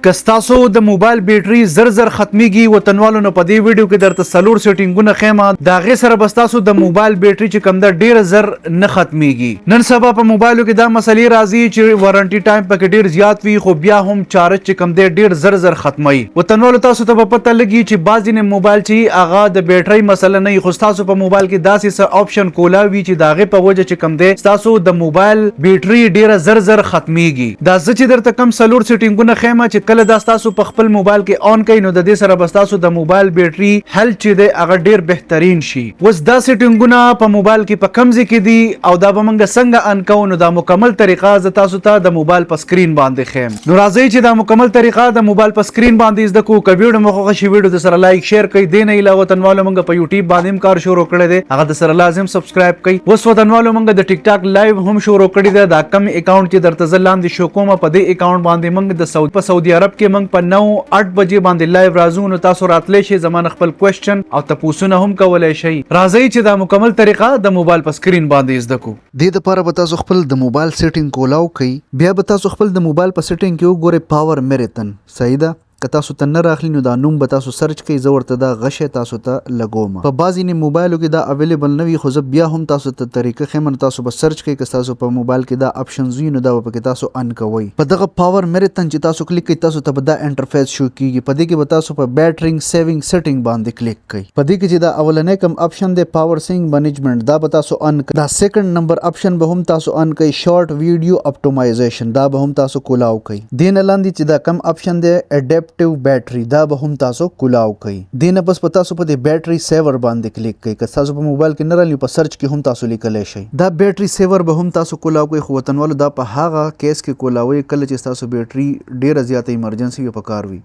کستاسو د موبایل بیټری زر زر ختميږي وطنوالو نه په دې ویډیو کې درته سلور سیټینګونه خېما دا غي سره بستاسو د موبایل بیټری چې کم ده ډیر زر نه ختميږي نن سبا په موبایلو کې دا مسلې راځي چې وارنټي ټایم پکې ډیر زیات وي خو بیا هم چارج چې کم ده ډیر زر زر ختمي وطنوالو تاسو ته پته لګي چې بعضی نه موبایل چې اغا د بیټری مسله نه خو تاسو په موبایل کې داسې څه اپشن کولاوي چې داغه په وجه چې کم ده تاسو د موبایل بیټری ډیر زر زر ختميږي دا چې درته کم سلور سیټینګونه خېما چې کله دا تاسو په خپل موبایل کې اون کین نو د دې سره بس تاسو د موبایل بیټری هیلث چې دی هغه ډیر بهترین شي وس دا سیټینګونه په موبایل کې په کم ځای کې دي او دا به موږ څنګه ان کوو نو دا مکمل طریقه ز تاسو ته د موبایل په سکرین باندې خیم نو راځي چې دا مکمل طریقه د موبایل په سکرین باندې زده کو کوي مخه شي ویډیو د سره لایک شیر کړئ دین علاوه وطنوالو موږ په یوټیوب باندې کار شروع کړی دی هغه د سره لازم سبسکرایب کړئ وس وطنوالو موږ د ټیک ټاک لایو هم شروع کړی دی دا کم اکاونټ چې درته ځلاندې شو کومه په دې اکاونټ باندې موږ د سعودي عرب کې موږ په 9:08 بجې باندې لایو راځو نو تاسو راتلی شئ زمانه خپل کوېسچن او تاسو هم کولای شئ راځي چې دا مکمل طریقه د موبایل په سکرین باندې زده کو د لپاره به تاسو خپل د موبایل سیټینګ کولاو کوي بیا به تاسو خپل د موبایل په سیټینګ کې وګورئ پاور میراتن صحیح ده که تاسو ته نه راخلی نو دا نوم به تاسو سرچ کوئ زه ورته دا غشه تاسو ته لګوم په بعضې نه موبایلو کې دا اویلیبل نه وي خو زه بیا هم تاسو ته طریقه ښیم نو تاسو به سرچ کوئ که تاسو په موبایل کې دا اپشنز وي نو دا به پکې تاسو ان کوئ په دغه پاور میراتن چې تاسو کلیک کوئ تاسو ته به دا انټرفیس شو کیږي په دې کې به تاسو په بیټرینګ سیوینګ سیټینګ باندې کلیک کوئ په دې کې چې دا اولنې کم اپشن دی پاور سینګ منیجمنت دا به تاسو ان دا سیکنډ نمبر اپشن به هم تاسو ان کوئ شارټ ویډیو اپټیمایزیشن دا به هم تاسو کولاو کوئ دین لاندې چې دا کم اپشن دی اډاپټیو بیټری دا به هم تاسو کولاو کوي دینه بس په تاسو په دې بیټری سیور باندې کلیک کوئ که تاسو په موبایل کې نه رالي په سرچ کې هم تاسو لیکلی شئ دا بیټری سیور به هم تاسو کولاو کوئ خو وطنوالو دا په هغه کیس کې کولاوي کله چې تاسو بیټری ډیره زیاته ایمرجنسي وي په کار وي